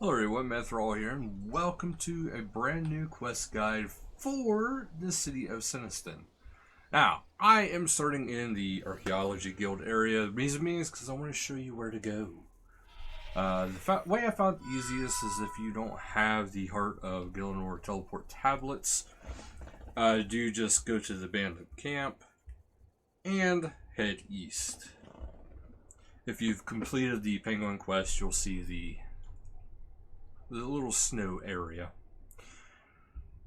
Hello everyone, Manithral here, and welcome to a brand new quest guide for the city of Senntisten. Now, I am starting in the Archaeology Guild area. The reason being is because I want to show you where to go. The way I found it easiest is if you don't have the Heart of Gillinor teleport tablets, do just go to the abandoned camp and head east. If you've completed the Penguin quest, you'll see the little snow area.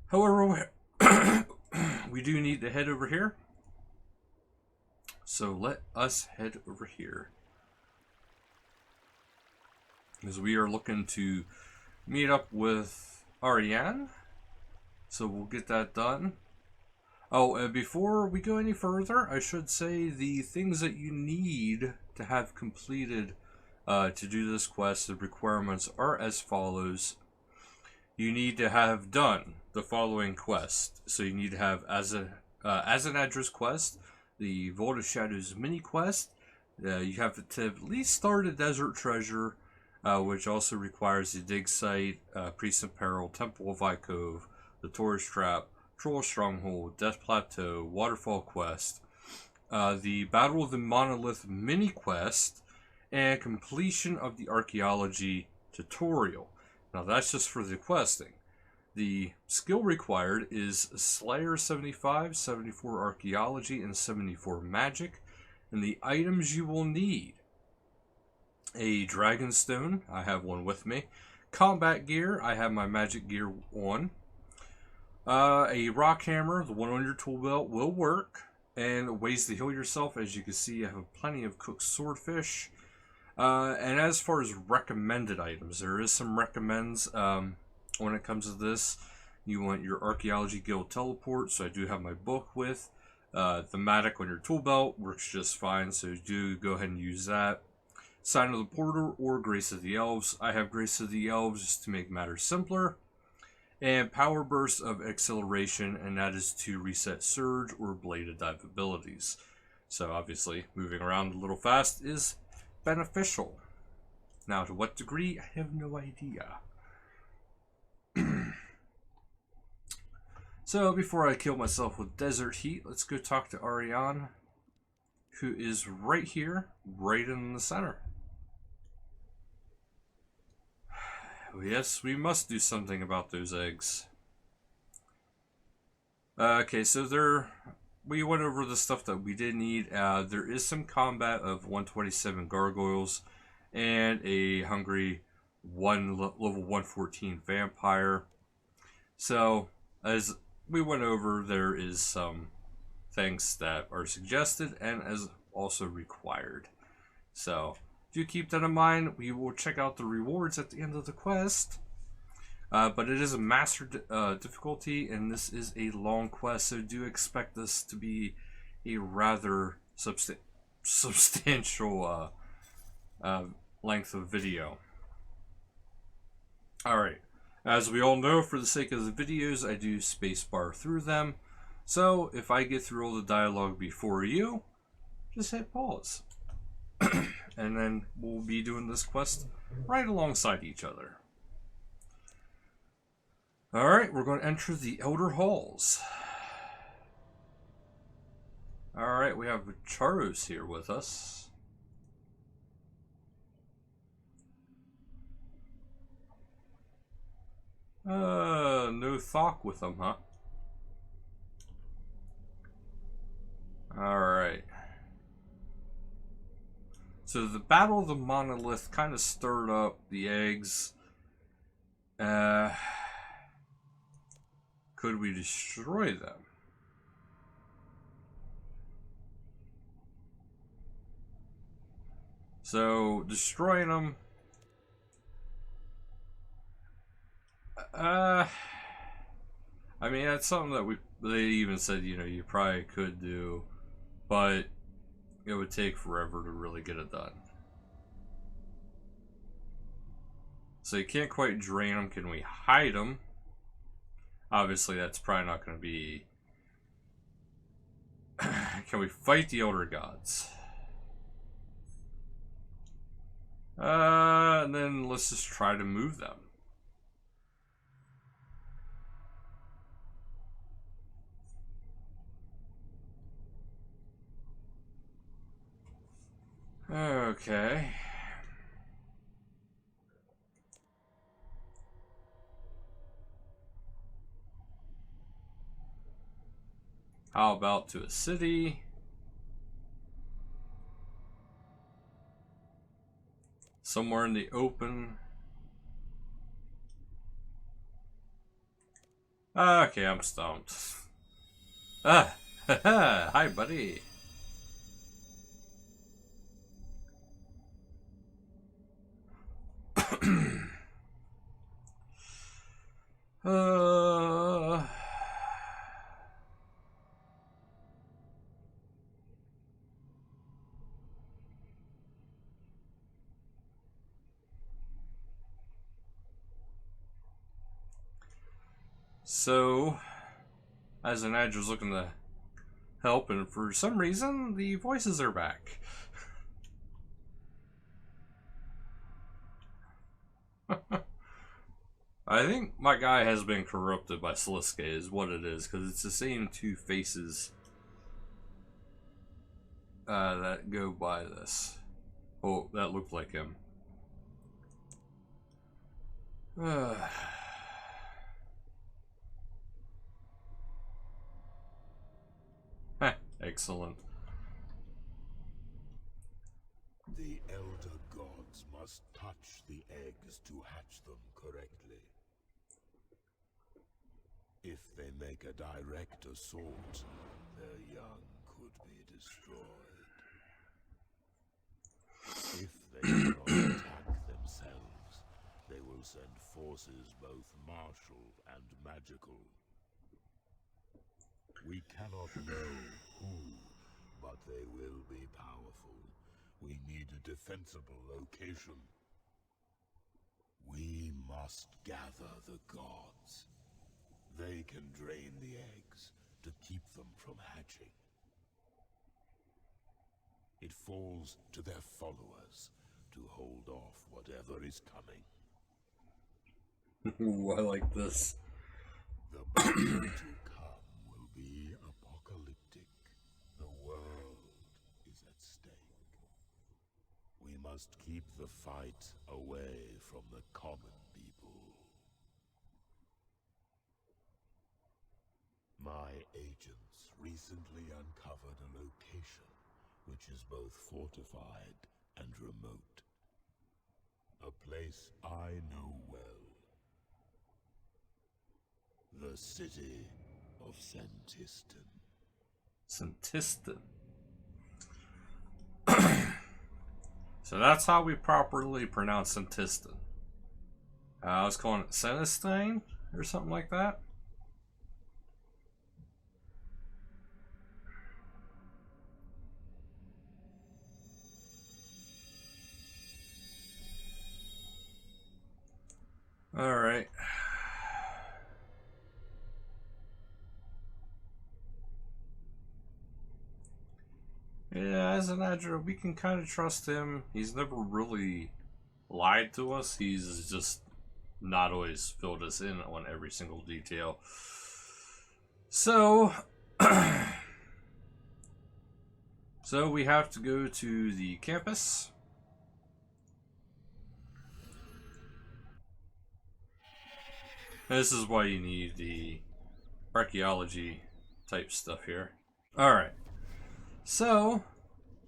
However, we do need to head over here. So let us head over here. Because we are looking to meet up with Ariane. So we'll get that done. Oh, and before we go any further, I should say the things that you need to have completed to do this quest, the requirements are as follows. You need to have done the following quest. So you need to have as an address quest, the Vault of Shadows mini quest. You have to at least start a desert treasure, which also requires the dig site, Priest in Peril, Temple of Icove, the Tourist Trap, Troll Stronghold, Death Plateau, Waterfall quest, the Battle of the Monolith mini quest, and completion of the archaeology tutorial. Now that's just for the questing. The skill required is Slayer 75, 74 archaeology, and 74 magic. And the items you will need: a dragon stone, I have one with me. Combat gear, I have my magic gear on. A rock hammer, the one on your tool belt, will work. And ways to heal yourself, as you can see, I have plenty of cooked swordfish. And as far as recommended items, there is some recommends when it comes to this. You want your Archaeology Guild teleport, so I do have my book with. Thematic on your tool belt works just fine, so do go ahead and use that. Sign of the Porter or Grace of the Elves. I have Grace of the Elves just to make matters simpler. And Power Burst of Acceleration, and that is to reset Surge or Blade of Dive abilities. So obviously, moving around a little fast is beneficial. Now, to what degree, I have no idea. So, before I kill myself with desert heat, let's go talk to Ariane, who is right here, right in the center. Yes, we must do something about those eggs. Okay, so we went over the stuff that we did need. There is some combat of 127 gargoyles and a hungry level 114 vampire. So, as we went over, there is some things that are suggested and as also required. So, do keep that in mind. We will check out the rewards at the end of the quest. But it is a master difficulty, and this is a long quest, so do expect this to be a rather substantial length of video. Alright, as we all know, for the sake of the videos, I do spacebar through them. So, if I get through all the dialogue before you, just hit pause. And then we'll be doing this quest right alongside each other. Alright, we're going to enter the Elder Halls. Alright, we have Charos here with us. No Thok with them, huh? Alright. So the Battle of the Monolith kind of stirred up the eggs. Could we destroy them? So, destroying them... I mean, that's something that they even said, you probably could do, but it would take forever to really get it done. So you can't quite drain them. Can we hide them? Obviously, that's probably not going to be... Can we fight the Elder Gods? And then let's just try to move them. Okay. How about to a city? Somewhere in the open. Okay, I'm stumped. Ah, hi, buddy. uh, so, as an edge was looking to help, and for some reason, the voices are back. I think my guy has been corrupted by Sliske, is what it is, because it's the same two faces that go by this. Oh, that looked like him. Excellent. The elder gods must touch the eggs to hatch them correctly. If they make a direct assault, their young could be destroyed. If they cannot attack themselves, they will send forces both martial and magical. We cannot know who, but they will be powerful. We need a defensible location. We must gather the gods. They can drain the eggs to keep them from hatching. It falls to their followers to hold off whatever is coming. Ooh, I like this. The battle to come will be apocalyptic. The world is at stake. We must keep the fight away from the common people. My agents recently uncovered a location which is both fortified and remote. A place I know well. The city of Senntisten. Senntisten. So that's how we properly pronounce Senntisten. I was calling it Senntisten or something like that. Alright. Yeah, as an Adra, we can kind of trust him. He's never really lied to us. He's just not always filled us in on every single detail. So, so we have to go to the campus. This is why you need the archaeology type stuff here. Alright. So,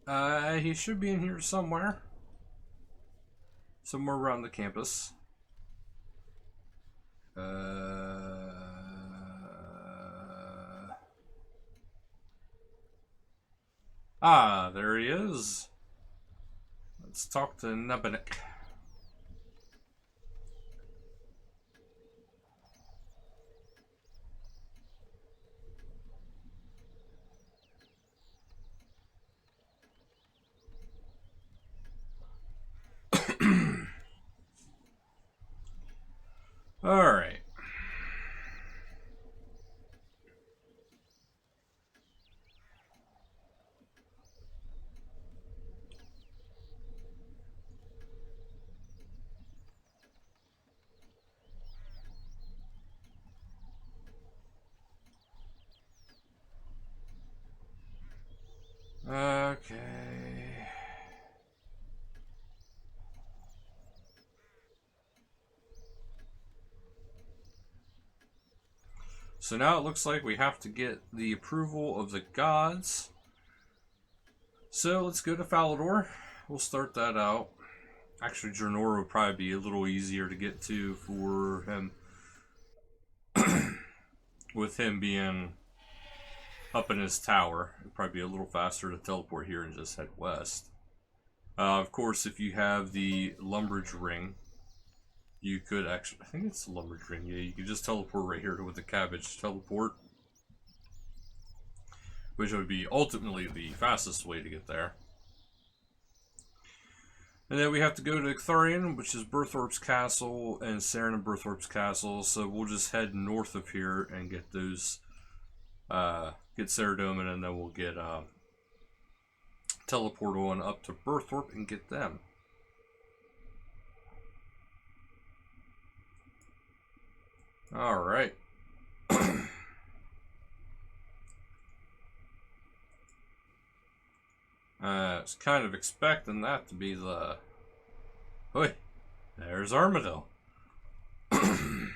he should be in here somewhere. Somewhere around the campus. There he is. Let's talk to Nebenik. Alright. Okay. So now it looks like we have to get the approval of the gods. So let's go to Falador. We'll start that out. Actually, Draenor would probably be a little easier to get to for him. With him being up in his tower, it'd probably be a little faster to teleport here and just head west. Of course, if you have the Lumberage Ring, you could actually, I think it's the Lumberage Ring, yeah, you could just teleport right here with the Cabbage teleport. Which would be ultimately the fastest way to get there. And then we have to go to Thurian, which is Berthorp's castle, and Saren and Berthorp's castle. So we'll just head north of here and get those, get Saradomin, and then we'll get teleport on up to Berthorp and get them. All right. I was kind of expecting that to be the... Oi, there's Armadillo. I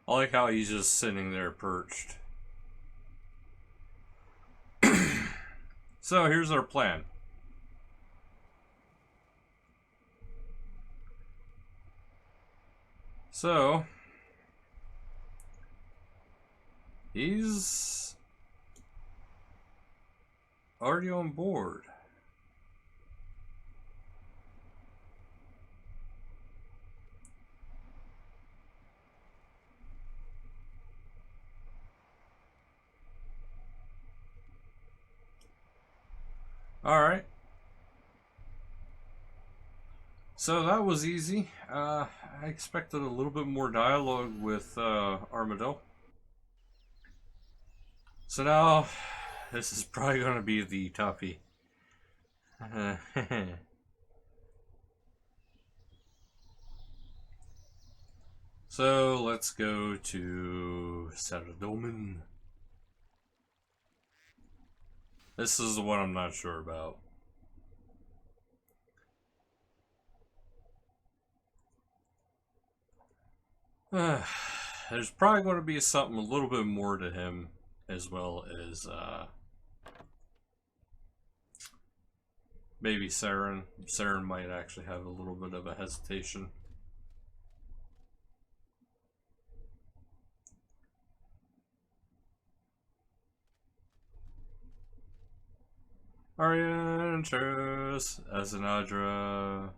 like how he's just sitting there perched. So here's our plan. So... he's already on board. Alright. So that was easy. I expected a little bit more dialogue with Armadillo. So now, this is probably going to be the toughie. So let's go to Saradomin. This is the one I'm not sure about. There's probably going to be something a little bit more to him, as well as maybe Saren. Saren might actually have a little bit of a hesitation. Arya, Cheris, Azanadra.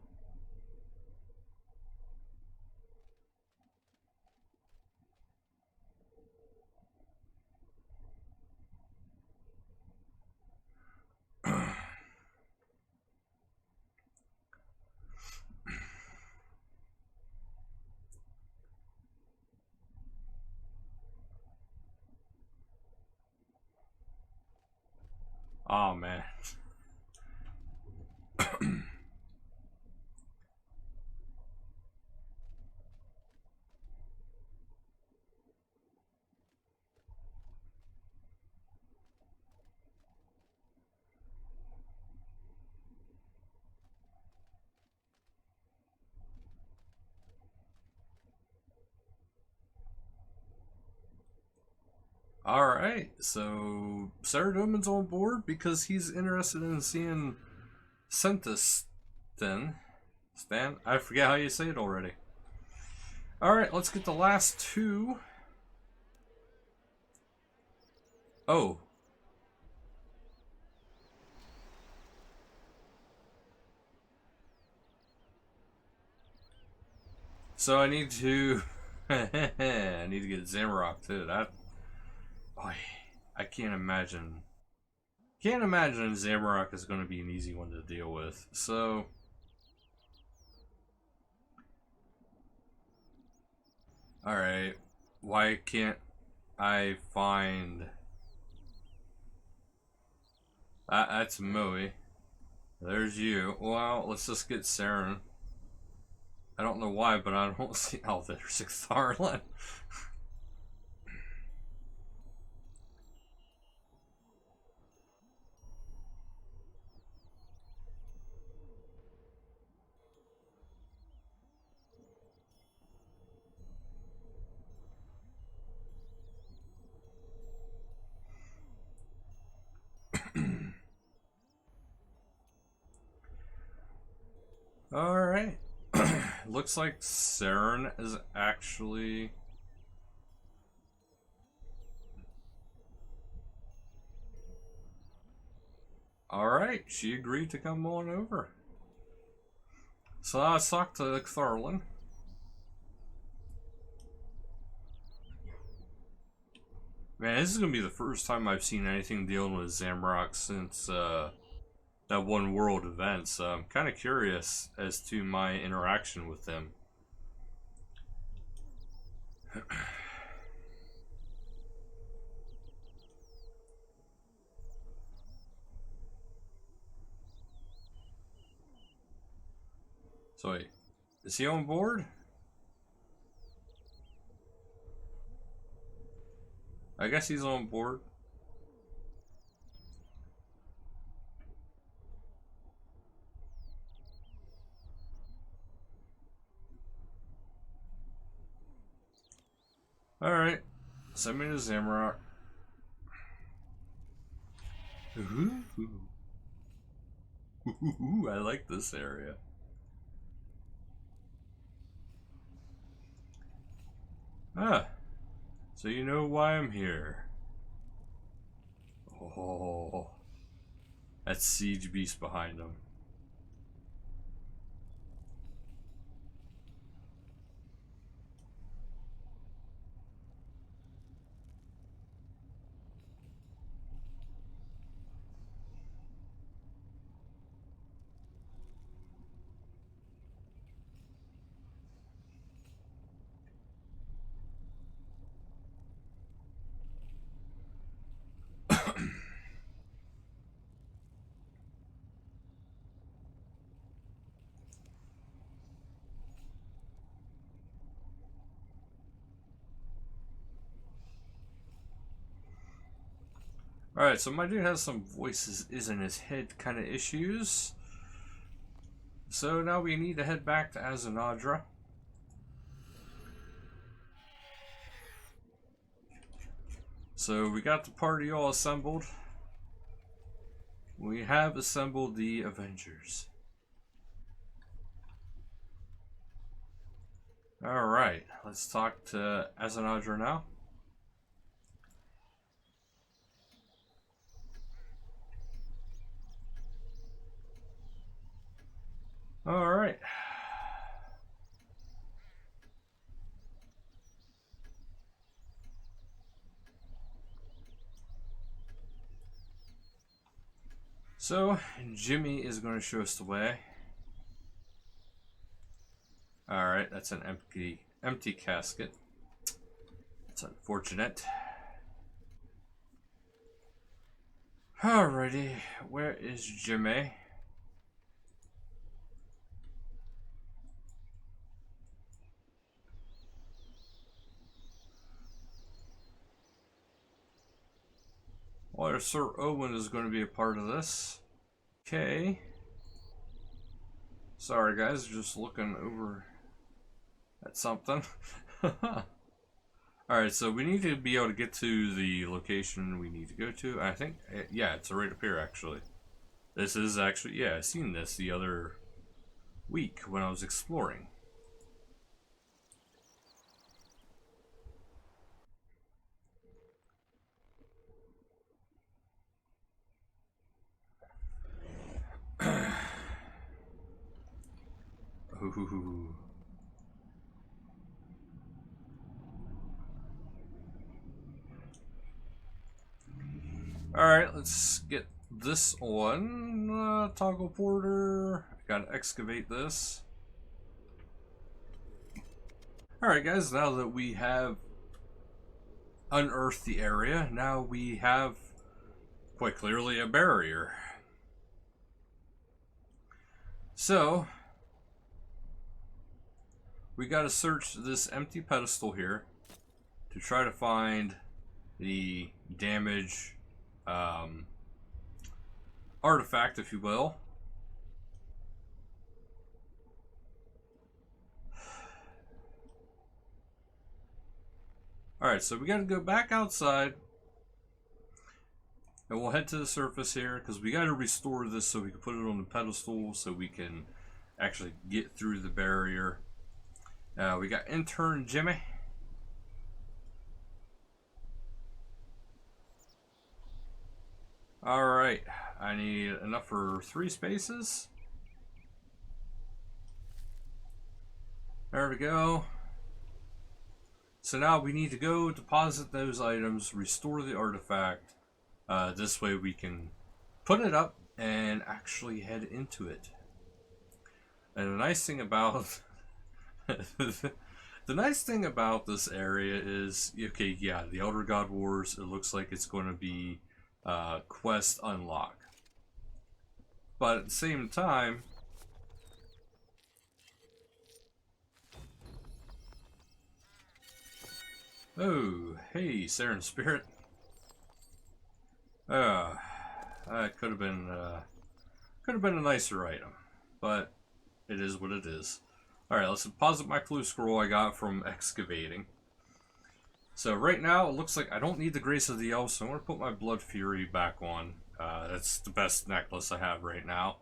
Oh man. Alright, so Saradomin's on board because he's interested in seeing Senntisten. Stan? I forget how you say it already. Alright, let's get the last two. Oh. So I need to... I need to get Zamorak too. That... Boy, I can't imagine... Can't imagine Zamorak is going to be an easy one to deal with. So... Alright. Why can't I find... That's Moe. There's you. Well, let's just get Saren. I don't know why, but I don't see... Oh, there's Thorlin. Alright. Looks like Saren is actually... Alright, she agreed to come on over. So I talked to Thorlin. Man, this is going to be the first time I've seen anything dealing with Zamrock since that one world event, so I'm kind of curious as to my interaction with him. So wait, is he on board? I guess he's on board. Alright, send me to Zamrock. Ooh. Ooh, I like this area. Ah, so you know why I'm here. Oh, that siege beast behind him. Alright, so my dude has some voices in his head kind of issues. So now we need to head back to Azanadra. So we got the party all assembled. We have assembled the Avengers. Alright, let's talk to Azanadra now. Alright. So, Jimmy is going to show us the way. Alright, that's an empty casket. It's unfortunate. Alrighty, where is Jimmy? Well, Sir Owen is going to be a part of this. Okay. Sorry guys, just looking over at something. Alright, so we need to be able to get to the location we need to go to. I think, yeah, it's right up here actually. This is actually, yeah, I seen this the other week when I was exploring. Ooh. Alright, let's get this one. Toggle porter. I gotta excavate this. Alright guys, now that we have unearthed the area, now we have quite clearly a barrier. So, we gotta search this empty pedestal here to try to find the damage artifact, if you will. Alright, so we gotta go back outside and we'll head to the surface here because we gotta restore this so we can put it on the pedestal so we can actually get through the barrier. We got intern Jimmy. Alright, I need enough for 3 spaces. There we go. So now we need to go deposit those items, restore the artifact. This way we can put it up and actually head into it. And the nice thing about the nice thing about this area is, okay, yeah, the Elder God Wars, it looks like it's going to be quest unlock. But at the same time, oh, hey, Saren Spirit. That could have been a nicer item, but it is what it is. Alright, let's deposit my clue scroll I got from excavating. So right now, it looks like I don't need the Grace of the Elves, so I'm going to put my Blood Fury back on. That's the best necklace I have right now.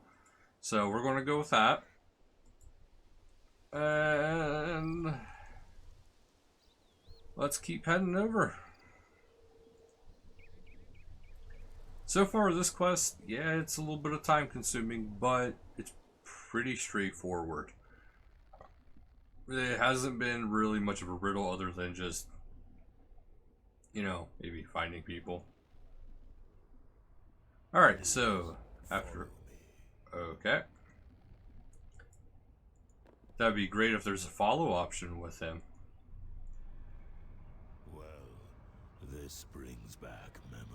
So we're going to go with that. And let's keep heading over. So far, this quest, yeah, it's a little bit of time consuming, but it's pretty straightforward. It hasn't been really much of a riddle other than just, you know, maybe finding people. Alright, so, after... Okay. That'd be great if there's a follow option with him. Well, this brings back memories.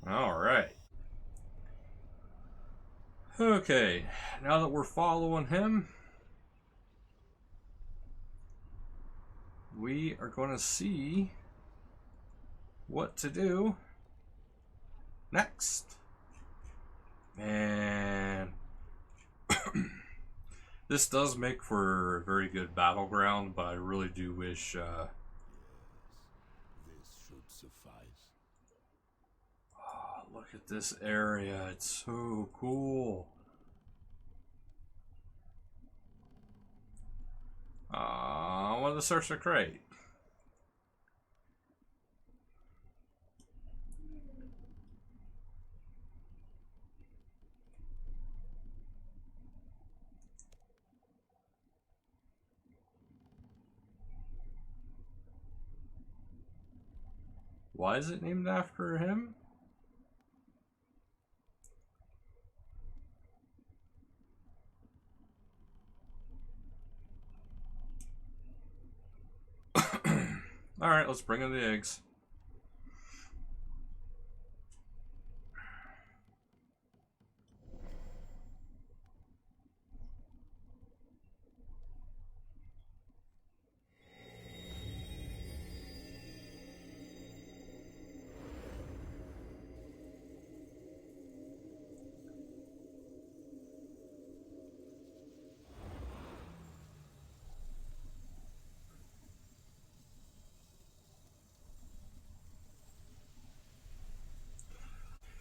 Alright. Okay, now that we're following him, we are going to see what to do next. Man, this does make for a very good battleground, but I really do wish Yes, this should suffice. oh, look at this area, it's so cool. I want to search the crate. Why is it named after him? Alright, let's bring in the eggs.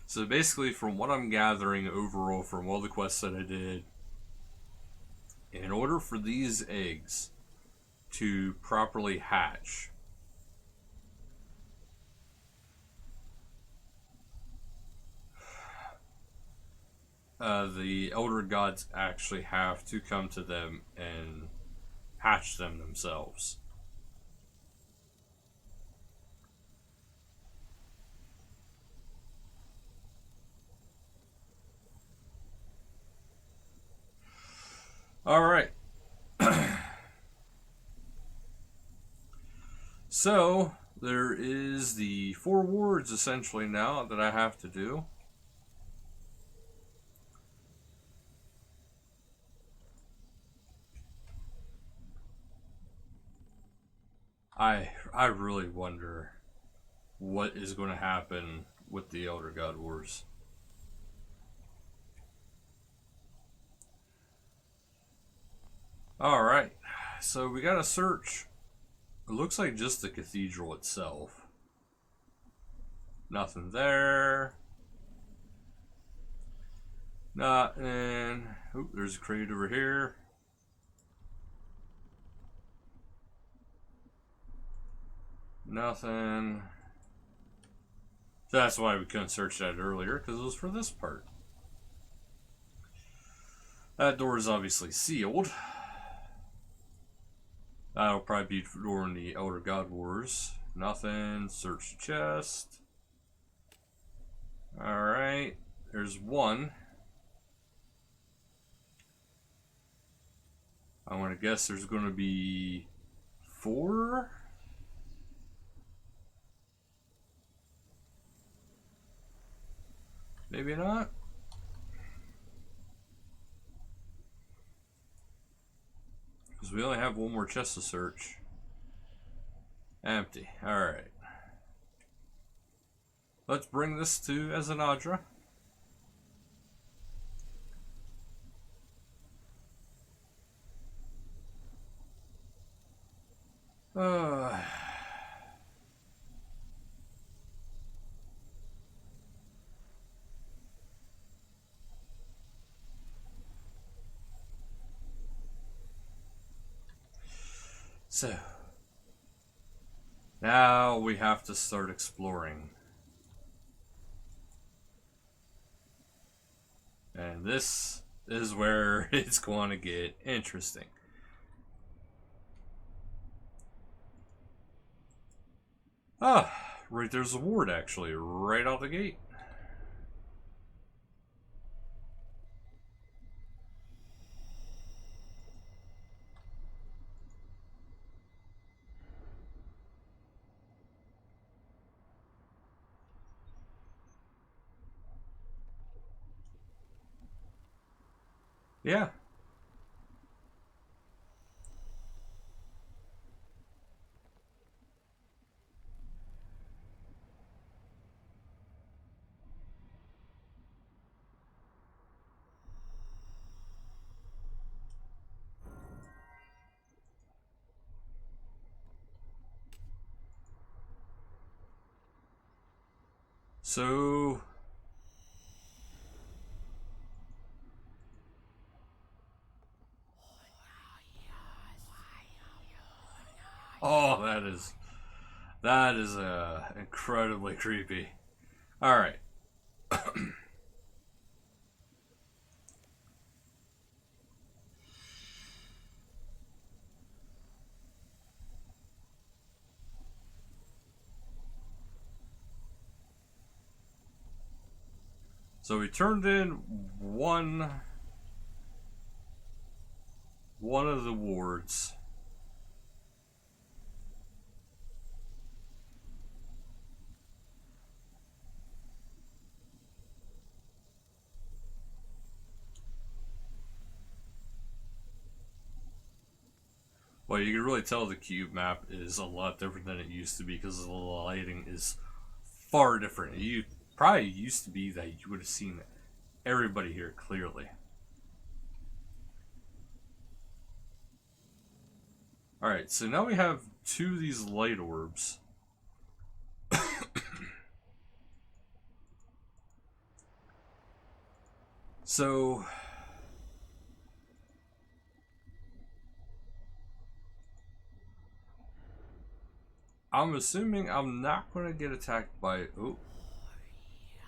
So basically, from what I'm gathering overall from all the quests that I did, in order for these eggs to properly hatch, the Elder Gods actually have to come to them and hatch them themselves. Alright. So, there is the 4 wards essentially now that I have to do. I really wonder what is going to happen with the Elder God Wars. Alright, so we gotta search. It looks like just the cathedral itself. Nothing there. Not in. Oop, there's a crate over here. Nothing. So that's why we couldn't search that earlier, because it was for this part. That door is obviously sealed. That'll probably be during the Elder God Wars. Nothing. Search the chest. Alright. There's one. I want to guess there's going to be 4? Maybe not. Because we only have one more chest to search. Empty. Alright. Let's bring this to Azanadra. So, now we have to start exploring. And this is where it's going to get interesting. Ah, right there's a ward actually, right out the gate. Yeah. So oh, that is incredibly creepy. All right. So we turned in one of the wards. Well, you can really tell the cube map is a lot different than it used to be because the lighting is far different. You probably used to be that you would have seen everybody here clearly. Alright, so now we have 2 of these light orbs. So I'm assuming I'm not going to get attacked by... Oh,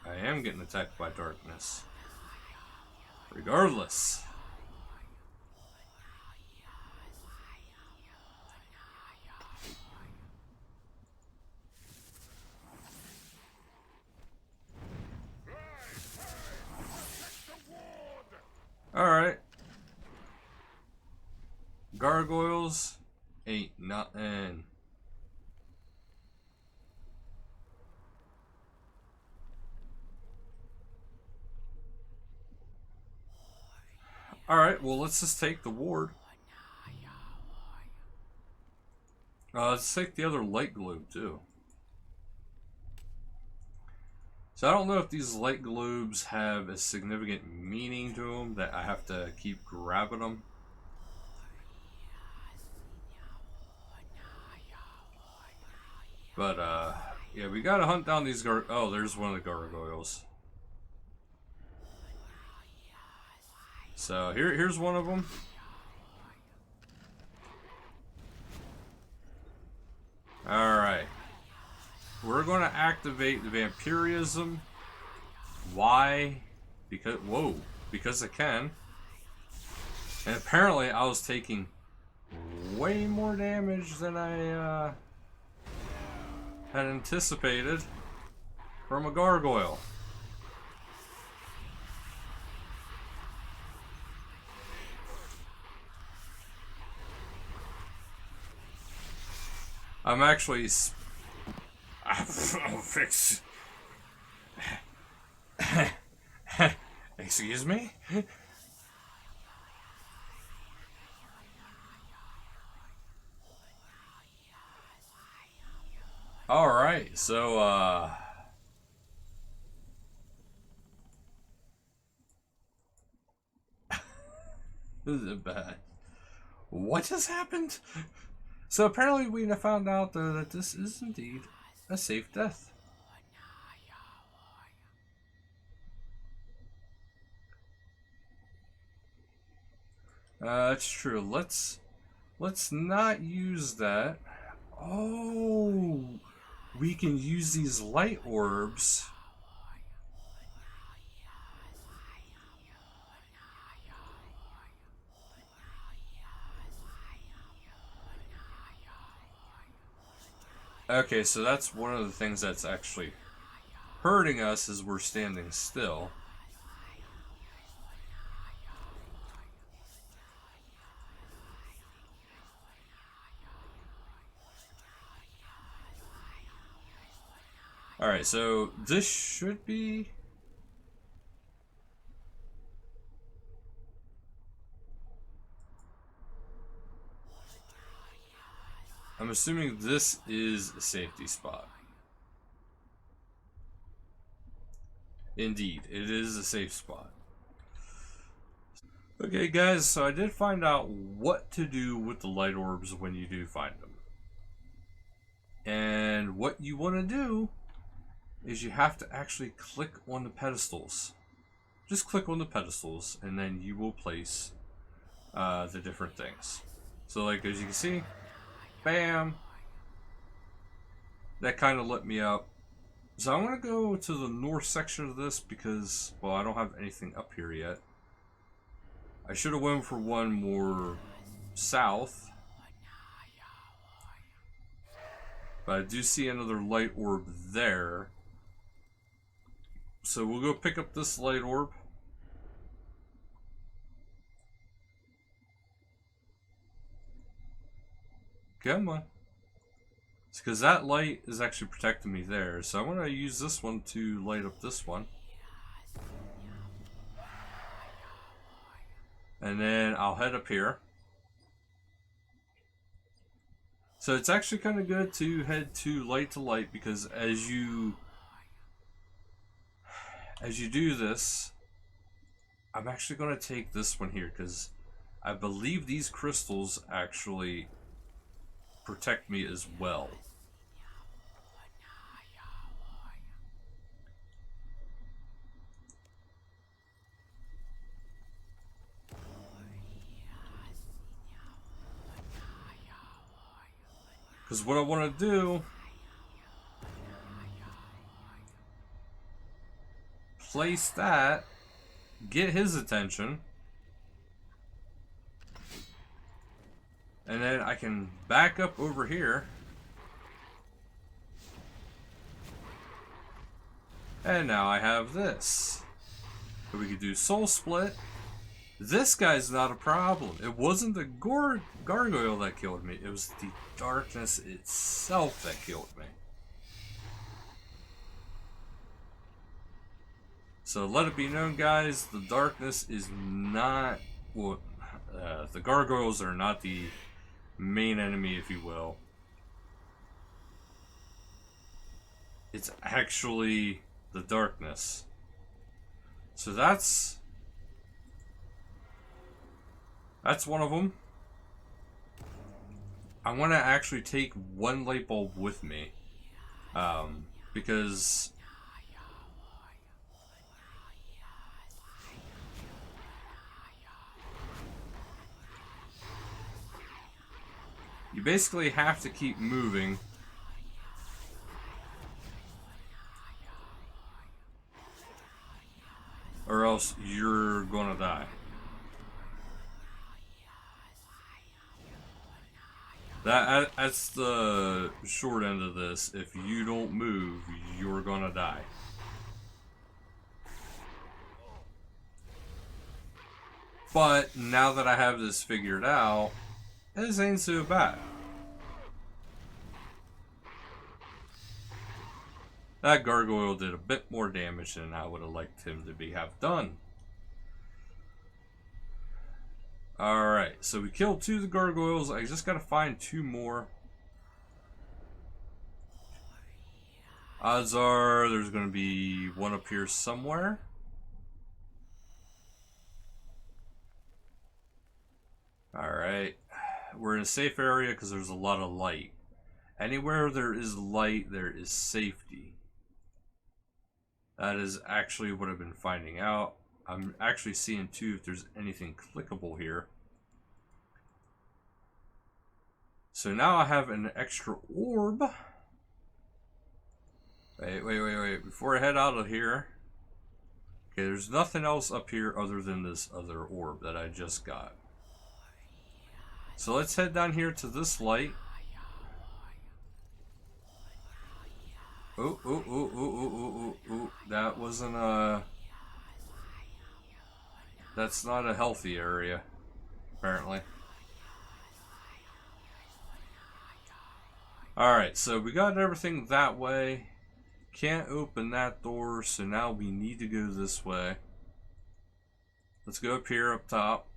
I am getting attacked by darkness. Regardless. Alright. Gargoyles ain't nothing. Alright, well, let's just take the ward. Let's take the other light globe, too. So I don't know if these light globes have a significant meaning to them that I have to keep grabbing them. But, yeah, we gotta hunt down these oh, there's one of the gargoyles. So here's one of them. Alright. We're going to activate the vampirism. Why? Because, whoa, because I can. And apparently I was taking way more damage than I had anticipated from a gargoyle. I'm actually... I'll fix... Excuse me? Alright, so, this is bad. What just happened? So apparently we found out that this is indeed a safe death. It's true. Let's not use that. Oh, we can use these light orbs. Okay, so that's one of the things that's actually hurting us is we're standing still. Alright, so this should be... I'm assuming this is a safety spot. Indeed, it is a safe spot. Okay guys, so I did find out what to do with the light orbs when you do find them. And what you want to do is you have to actually click on the pedestals. Just click on the pedestals and then you will place the different things. So like as you can see, bam, that kind of lit me up. So I'm going to go to the north section of this because, well, I don't have anything up here yet. I should have went for one more south. But I do see another light orb there. So we'll go pick up this light orb. Come on. It's because that light is actually protecting me there. So I'm going to use this one to light up this one. And then I'll head up here. So it's actually kind of good to head to light because as you do this, I'm actually going to take this one here because I believe these crystals actually protect me as well. Because what I want to do, place that, get his attention, and then I can back up over here, and now I have this. So we could do soul split. This guy's not a problem. It wasn't the gargoyle that killed me. It was the darkness itself that killed me. So let it be known, guys, the darkness is not... Well, the gargoyles are not the main enemy, if you will. It's actually the darkness. So that's one of them. I want to actually take one light bulb with me. Because You basically have to keep moving. Or else you're gonna die. That's the short end of this. If you don't move, you're gonna die. But now that I have this figured out, this ain't so bad. That gargoyle did a bit more damage than I would have liked him to have done. Alright, so we killed 2 of the gargoyles. I just gotta find 2 more. Odds are there's gonna be one up here somewhere. Alright. We're in a safe area because there's a lot of light. Anywhere there is light, there is safety. That is actually what I've been finding out. I'm actually seeing too if there's anything clickable here. So now I have an extra orb. Wait. Before I head out of here. Okay, there's nothing else up here other than this other orb that I just got. So let's head down here to this light. Oh. That wasn't a... That's not a healthy area, apparently. Alright, so we got everything that way. Can't open that door, so now we need to go this way. Let's go up here, up top.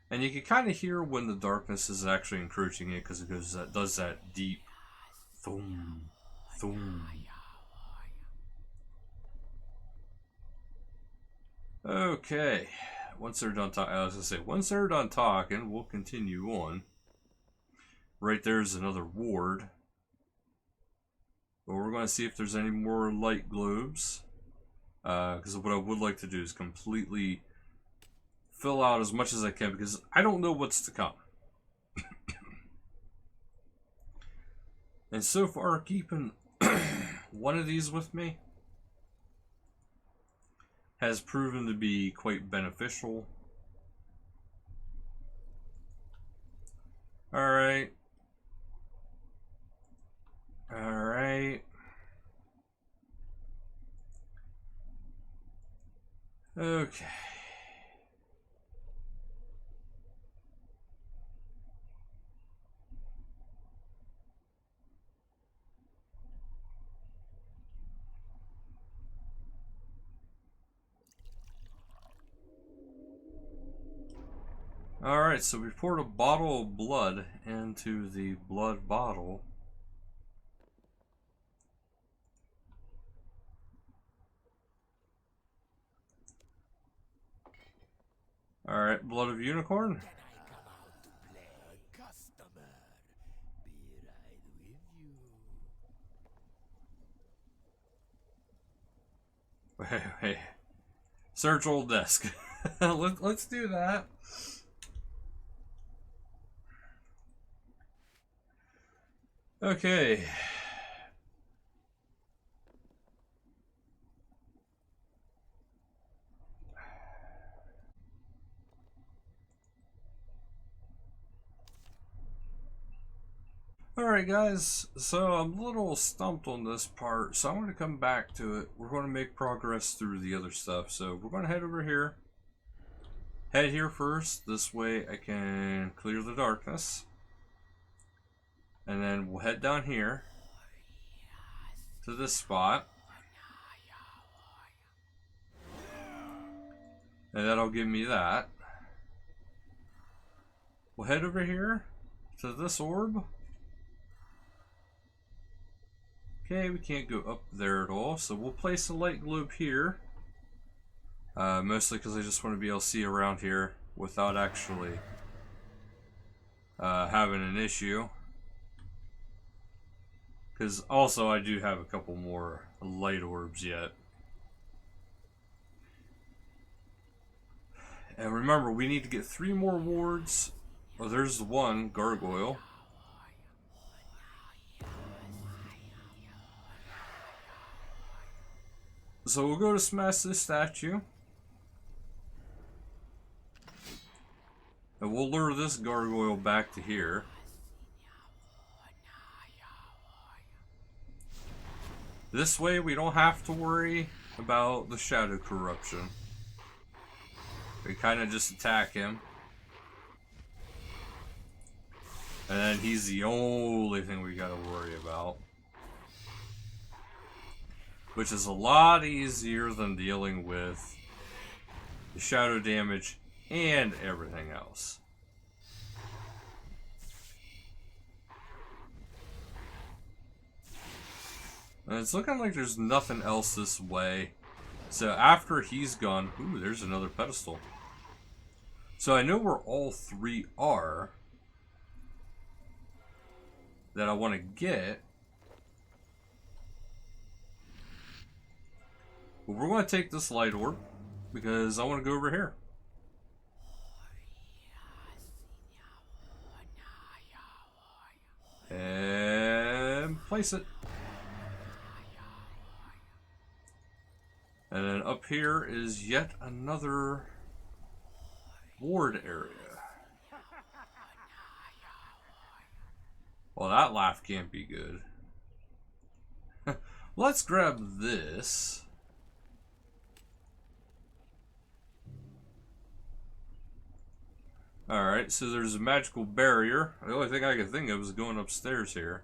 And you can kind of hear when the darkness is actually encroaching in, because it goes does that deep thum, thum. Okay, once they're done talking, I was gonna say, once they're done talking, we'll continue on. Right there's another ward. But we're going to see if there's any more light globes. Because what I would like to do is completely fill out as much as I can, because I don't know what's to come. And so far, keeping one of these with me has proven to be quite beneficial. Alright. Alright. Okay. Alright, so we poured a bottle of blood into the blood bottle. Alright, blood of unicorn. Wait. Search old desk. Let's do that. Okay. Alright guys, so I'm a little stumped on this part, so I'm going to come back to it. We're going to make progress through the other stuff, so we're going to head over here. Head here first, this way I can clear the darkness. And then we'll head down here to this spot. And that'll give me that. We'll head over here to this orb. Okay, we can't go up there at all, so we'll place a light globe here. Mostly because I just want to be able to see around here without actually having an issue. Because also I do have a couple more light orbs yet. And remember, we need to get 3 more wards. Oh, there's one, Gargoyle. So we'll go to smash this statue. And we'll lure this Gargoyle back to here. This way we don't have to worry about the shadow corruption. We kind of just attack him. And then he's the only thing we gotta worry about. Which is a lot easier than dealing with the shadow damage and everything else. And it's looking like there's nothing else this way. So after he's gone... Ooh, there's another pedestal. So I know where all 3 are that I want to get. But we're going to take this light orb because I want to go over here. And place it. And then up here is yet another ward area. Well, that laugh can't be good. Let's grab this. Alright, so there's a magical barrier. The only thing I could think of is going upstairs here.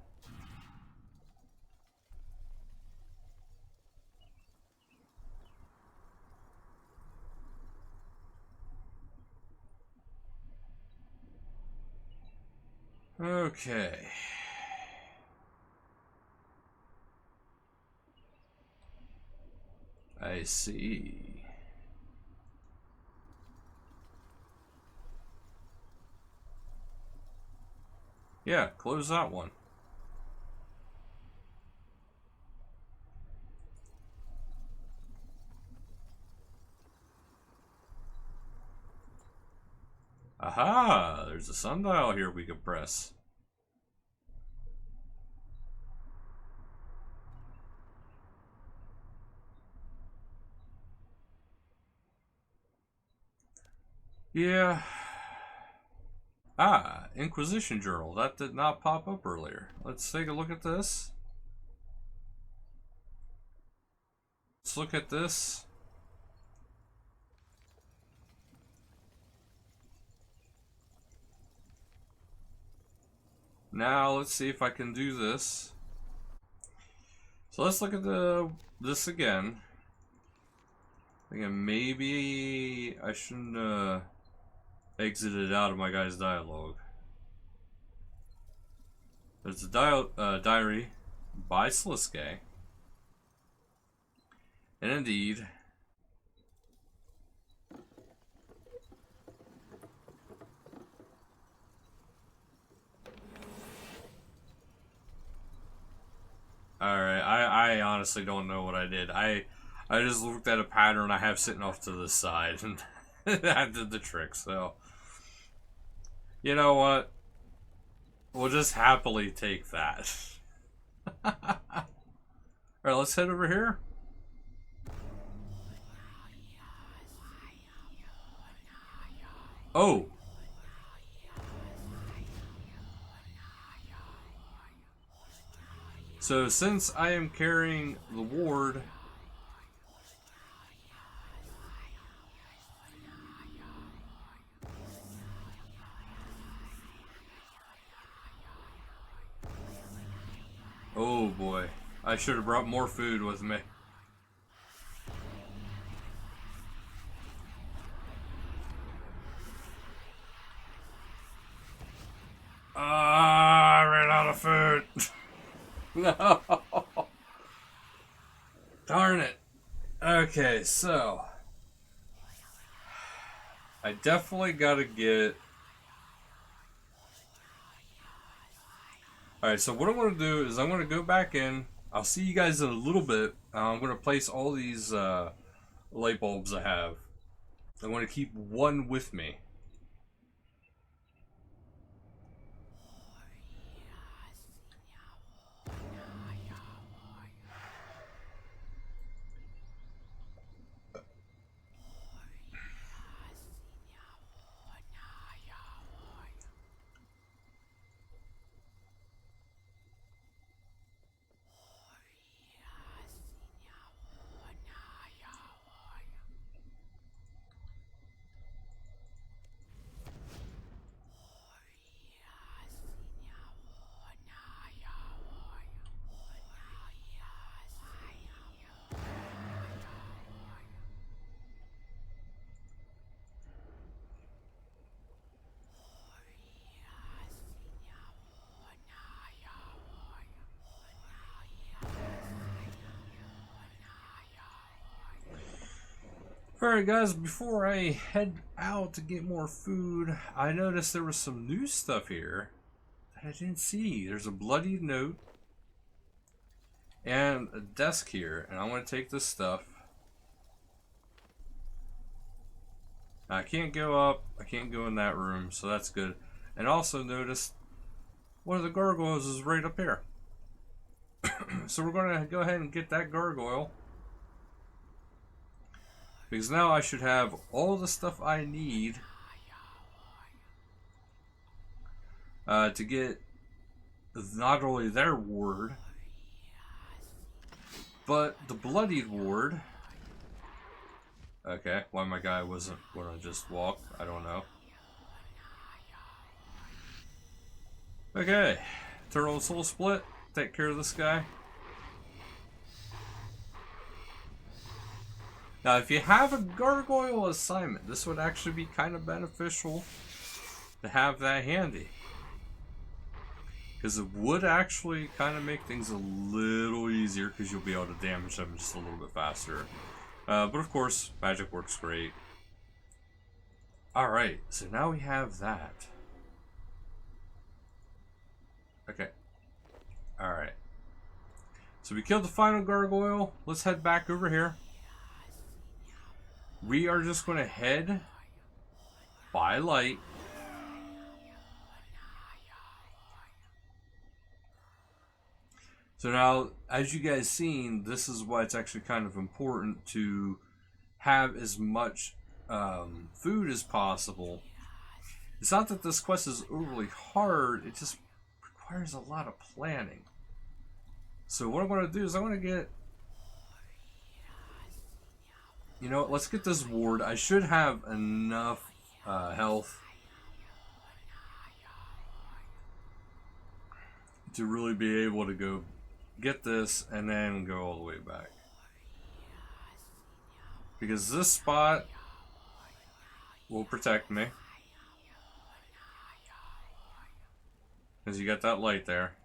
Okay. I see. Yeah, close that one. Aha! There's a sundial here we could press. Yeah. Ah, Inquisition Journal. That did not pop up earlier. Let's take a look at this. Let's look at this. Now let's see if I can do this. So let's look at this again. Thinking maybe I shouldn't exit it out of my guy's dialogue. There's a diary by Sliske. And indeed, alright, I honestly don't know what I did. I just looked at a pattern I have sitting off to the side and that did the trick, so you know what? We'll just happily take that. Alright, let's head over here. Oh! So since I am carrying the ward, oh boy, I should have brought more food with me. I ran out of food. No. Darn it. Okay, so I definitely gotta get... Alright, so what I'm gonna do is I'm gonna go back in. I'll see you guys in a little bit. I'm gonna place all these light bulbs I have. I want to keep one with me. Alright guys, before I head out to get more food, I noticed there was some new stuff here that I didn't see. There's a bloodied note and a desk here, and I want to take this stuff. I can't go up, I can't go in that room, so that's good. And also notice one of the gargoyles is right up here. So we're going to go ahead and get that gargoyle. Because now I should have all the stuff I need to get not only their ward, but the bloodied ward. Okay, why my guy wasn't going to just walk, I don't know. Okay, Turtle Soul Split, take care of this guy. Now, if you have a gargoyle assignment, this would actually be kind of beneficial to have that handy. Because it would actually kind of make things a little easier because you'll be able to damage them just a little bit faster. But of course, magic works great. Alright, so now we have that. Okay. Alright. So we killed the final gargoyle. Let's head back over here. We are just going to head by light. So now, as you guys seen, this is why it's actually kind of important to have as much food as possible. It's not that this quest is overly hard, it just requires a lot of planning. So what I'm going to do is I'm going to get... You know what, let's get this ward. I should have enough health to really be able to go get this and then go all the way back. Because this spot will protect me. Because you got that light there.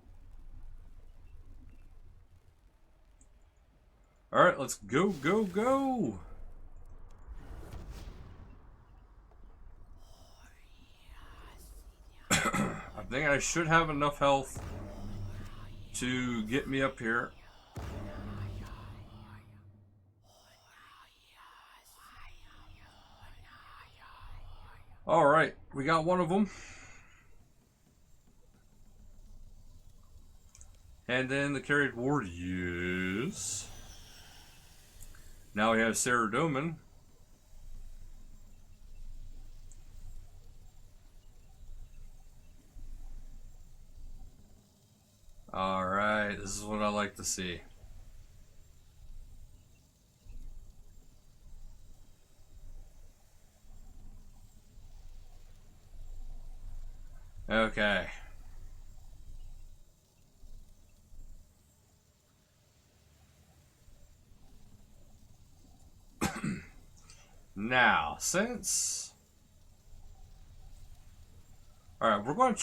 Alright, let's go, go, go! I think I should have enough health to get me up here. Alright, we got one of them. And then the carried ward, yes. Now we have Saradomin. Alright, this is what I like to see. Okay. Now, since... Alright, we're going to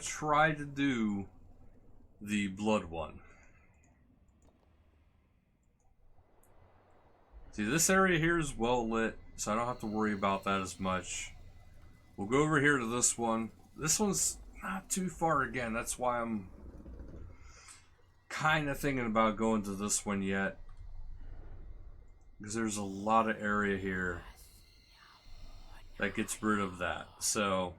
try to do the blood one. See, this area here is well lit, so I don't have to worry about that as much. We'll go over here to this one. This one's not too far again, that's why I'm kind of thinking about going to this one yet. because there's a lot of area here that gets rid of that. So,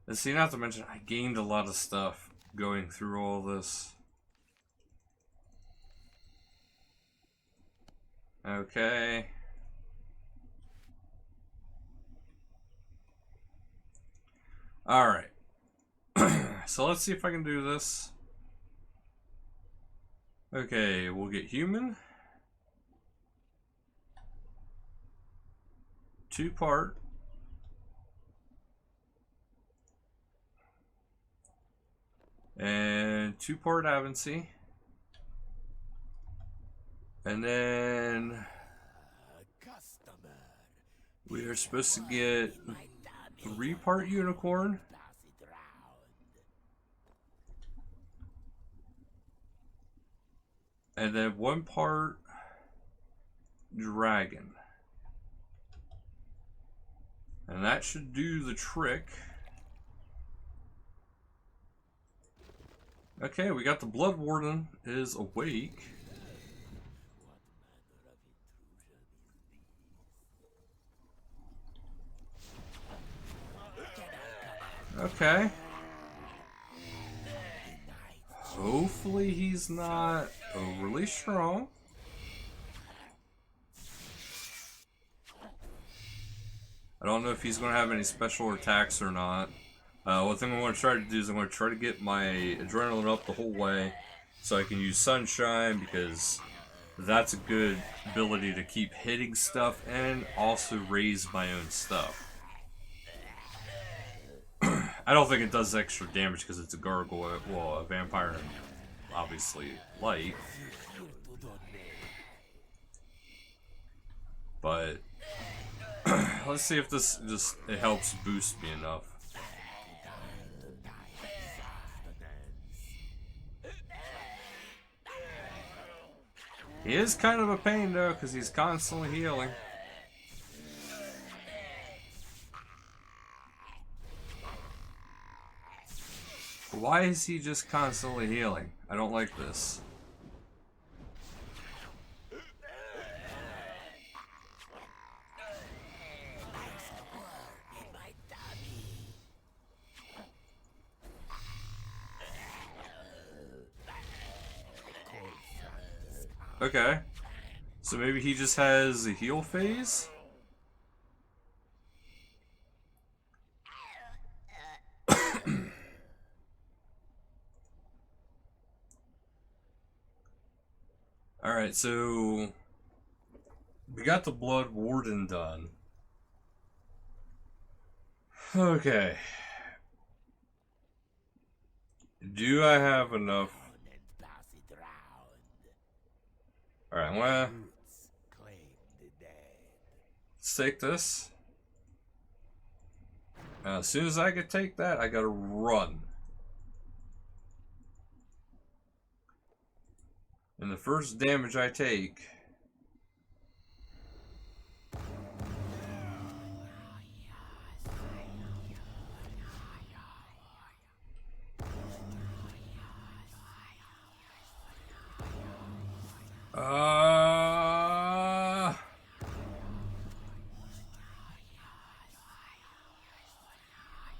and see, not to mention, I gained a lot of stuff going through all this. Okay. Alright. So let's see if I can do this. Okay, we'll get human. 2-part. And 2-part Avancy. And then we are supposed to get 3-part unicorn. And then 1-part dragon. And that should do the trick. Okay, we got the Blood Warden is awake. Okay. Hopefully he's not overly strong. I don't know if he's going to have any special attacks or not. One thing I'm going to try to do is I'm going to try to get my adrenaline up the whole way so I can use Sunshine, because that's a good ability to keep hitting stuff and also raise my own stuff. I don't think it does extra damage because it's a gargoyle, well, a vampire, and obviously light. But let's see if this just it helps boost me enough. He is kind of a pain though, because he's constantly healing. Why is he just constantly healing? I don't like this. Okay. So maybe he just has a heal phase? Alright, so we got the Blood Warden done. Okay. Do I have enough? Alright, I'm gonna let's take this. As soon as I can take that, I gotta run. And the first damage I take,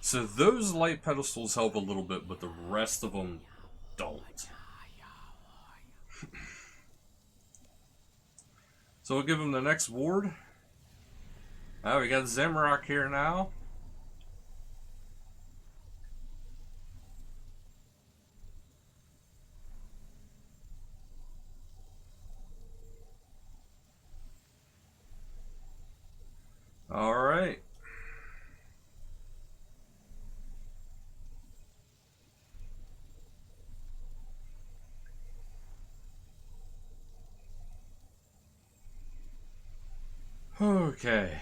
so those light pedestals help a little bit, but the rest of them don't. So we'll give him the next ward. Oh, we got Zamrock here now. Alright. Okay.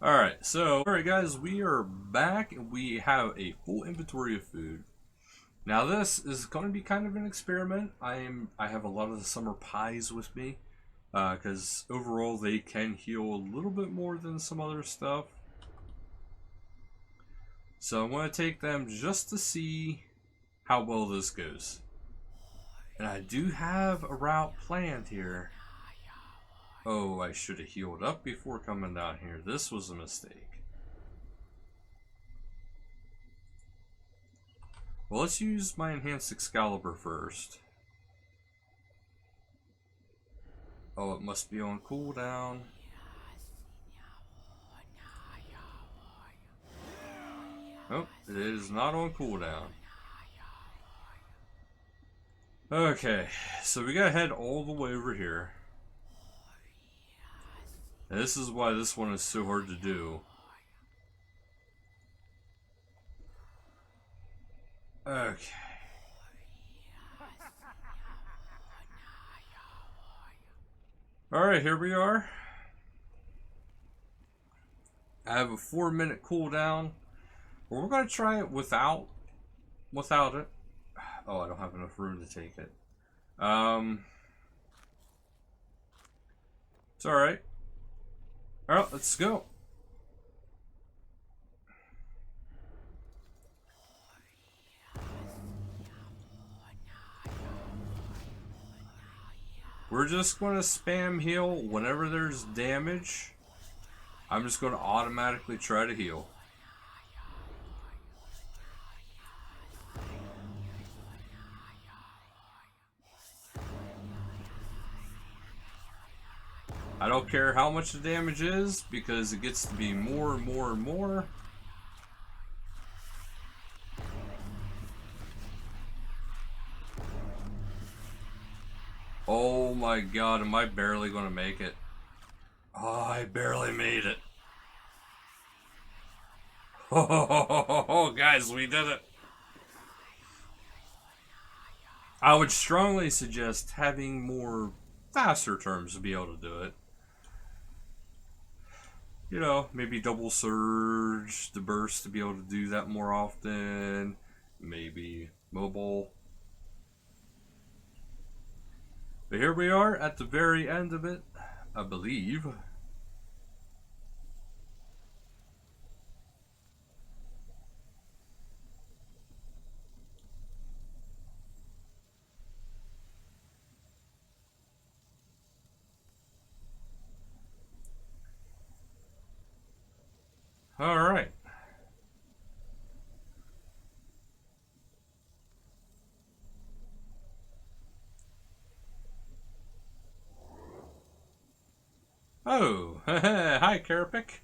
Alright, so, alright guys, we are back and we have a full inventory of food. Now this is going to be kind of an experiment. I have a lot of the summer pies with me, because overall they can heal a little bit more than some other stuff. So I'm going to take them just to see how well this goes. And I do have a route planned here. Oh, I should have healed up before coming down here. This was a mistake. Well, let's use my enhanced Excalibur first. Oh, it must be on cooldown. Oh, it is not on cooldown. Okay, so we gotta head all the way over here. And this is why this one is so hard to do. Okay. Alright, here we are. I have a 4-minute cooldown. Well, we're gonna try it without it. Oh, I don't have enough room to take it. It's alright. Alright, let's go. We're just going to spam heal whenever there's damage. I'm just going to automatically try to heal. I don't care how much the damage is because it gets to be more and more and more. Oh my god, am I barely going to make it? Oh, I barely made it. Oh, guys, we did it. I would strongly suggest having more faster terms to be able to do it. You know, maybe double surge, the burst to be able to do that more often. Maybe mobile. But here we are at the very end of it, I believe. Alright. Oh, hi, Carapic.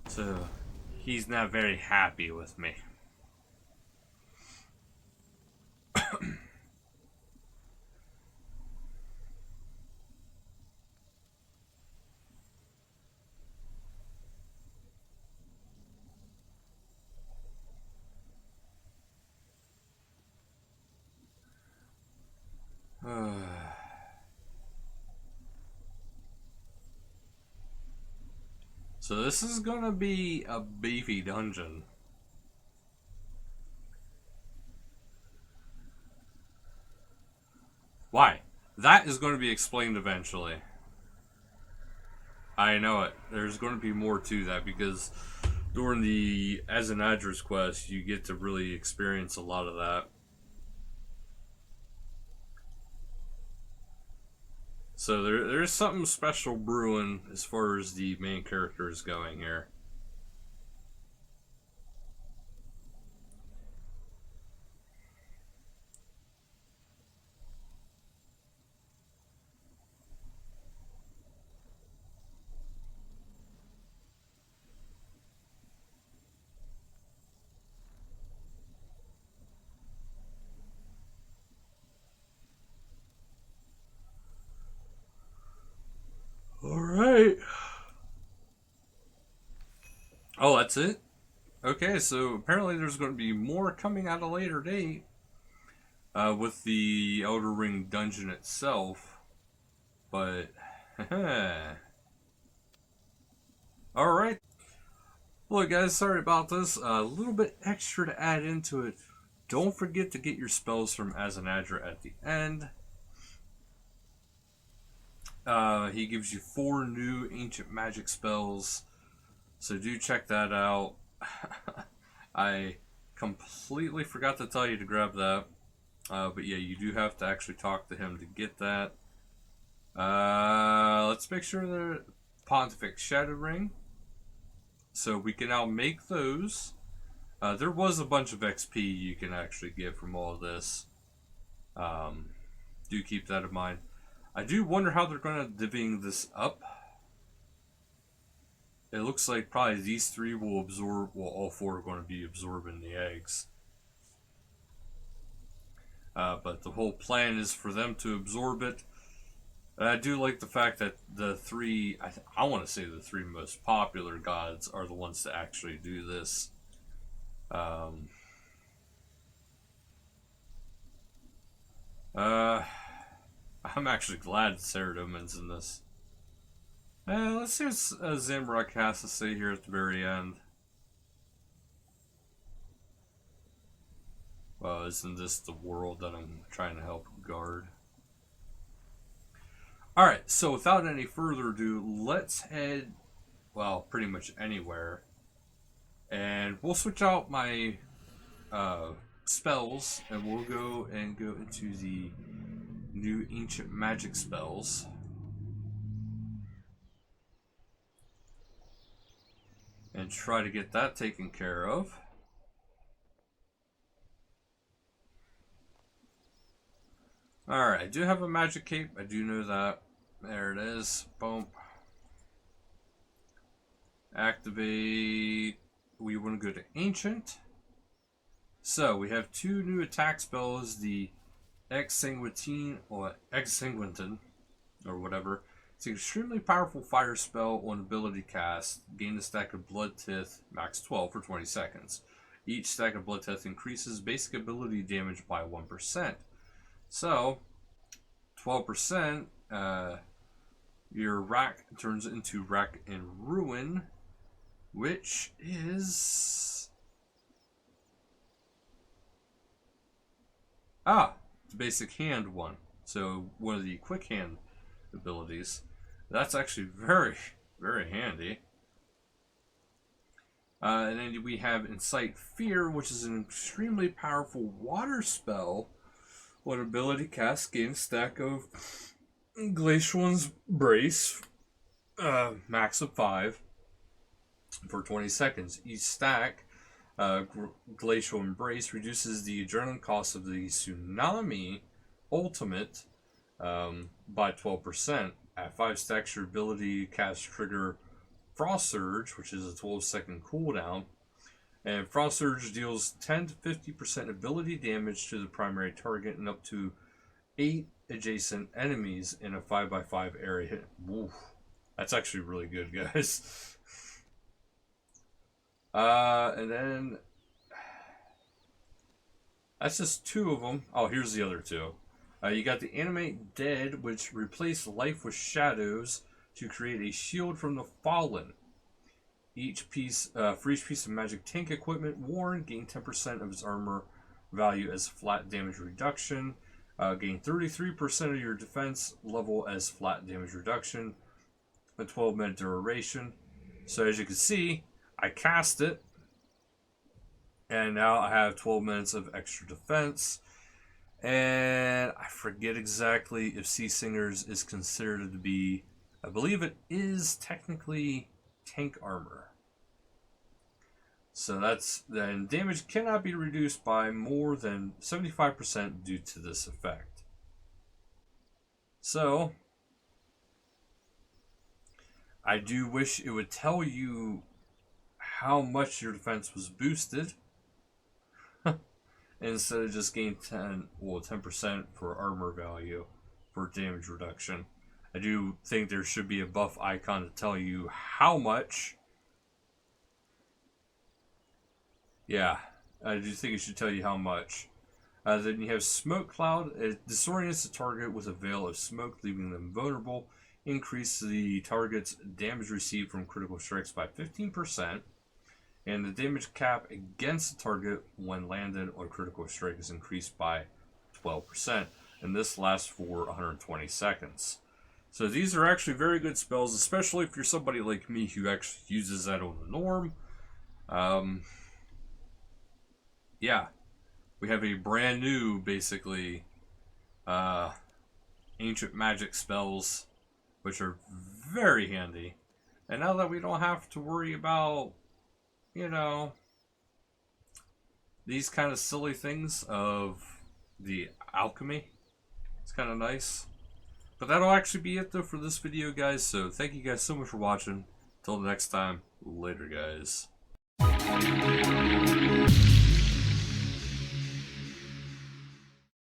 So, he's not very happy with me. So this is gonna be a beefy dungeon. Why? That is going to be explained eventually. I know it. There's going to be more to that because during the As an Address quest, you get to really experience a lot of that. So there's something special brewing as far as the main character is going here. that's it. Okay, so apparently there's going to be more coming at a later date with the Elder Ring dungeon itself. But, alright. Look, guys, sorry about this. A little bit extra to add into it. Don't forget to get your spells from Azanadra at the end. He gives you 4 new ancient magic spells, so do check that out. I completely forgot to tell you to grab that, but yeah, you do have to actually talk to him to get that. Let's make sure the Pontifex Shadow Ring, so we can now make those. There was a bunch of XP you can actually get from all of this. Do keep that in mind. I do wonder how they're going to divvying this up. It looks like probably these 3 will absorb, well, all 4 are going to be absorbing the eggs. But the whole plan is for them to absorb it. And I do like the fact that the 3, I want to say the 3 most popular gods are the ones to actually do this. I'm actually glad Saradomin's in this. Let's see what Zamrock has to say here at the very end. Well, isn't this the world that I'm trying to help guard? Alright, so without any further ado, let's head, well, pretty much anywhere. And we'll switch out my spells, and we'll go into the new ancient magic spells. And try to get that taken care of. Alright, I do have a magic cape. I do know that. There it is. Boom. Activate. We want to go to Ancient. So, we have 2 new attack spells. The Exsanguintin, or Exsanguintin, or whatever. It's an extremely powerful fire spell on ability cast. Gain a stack of Blood Tith, max 12 for 20 seconds. Each stack of Blood Tith increases basic ability damage by 1%. So, 12%, your rack turns into Rack and Ruin, which is... the basic hand one. So, one of the quick hand abilities. That's actually very, very handy. And then we have Incite Fear, which is an extremely powerful water spell. What ability cast gain a stack of Glacial Embrace, max of 5, for 20 seconds. Each stack, Glacial Embrace, reduces the adrenaline cost of the Tsunami Ultimate by 12%. At 5 stacks, your ability cast trigger Frost Surge, which is a 12-second cooldown. And Frost Surge deals 10 to 50% ability damage to the primary target and up to 8 adjacent enemies in a 5x5 area. Woof. That's actually really good, guys. And then... that's just 2 of them. Oh, here's the other 2. You got the Animate Dead, which replace life with shadows to create a shield from the fallen. Each piece, for each piece of magic tank equipment worn, gain 10% of its armor value as flat damage reduction. Gain 33% of your defense level as flat damage reduction. A 12-minute duration. So as you can see, I cast it, and now I have 12 minutes of extra defense. And I forget exactly if Sea Singers is considered to be, I believe it is technically tank armor. So that's, then damage cannot be reduced by more than 75% due to this effect. So, I do wish it would tell you how much your defense was boosted. Instead of just gain 10% for armor value for damage reduction. I do think there should be a buff icon to tell you how much Yeah, I do think it should tell you how much. Then you have Smoke Cloud. It disorients the target with a veil of smoke, leaving them vulnerable. Increase the target's damage received from critical strikes by 15%. And the damage cap against the target when landed on critical strike is increased by 12%. And this lasts for 120 seconds. So these are actually very good spells, especially if you're somebody like me who actually uses that on the norm. Yeah, we have a brand new, basically, ancient magic spells, which are very handy. And now that we don't have to worry about, you know, these kind of silly things of the alchemy, it's kind of nice. But that'll actually be it, though, for this video, guys. So thank you guys so much for watching. Till the next time, later, guys.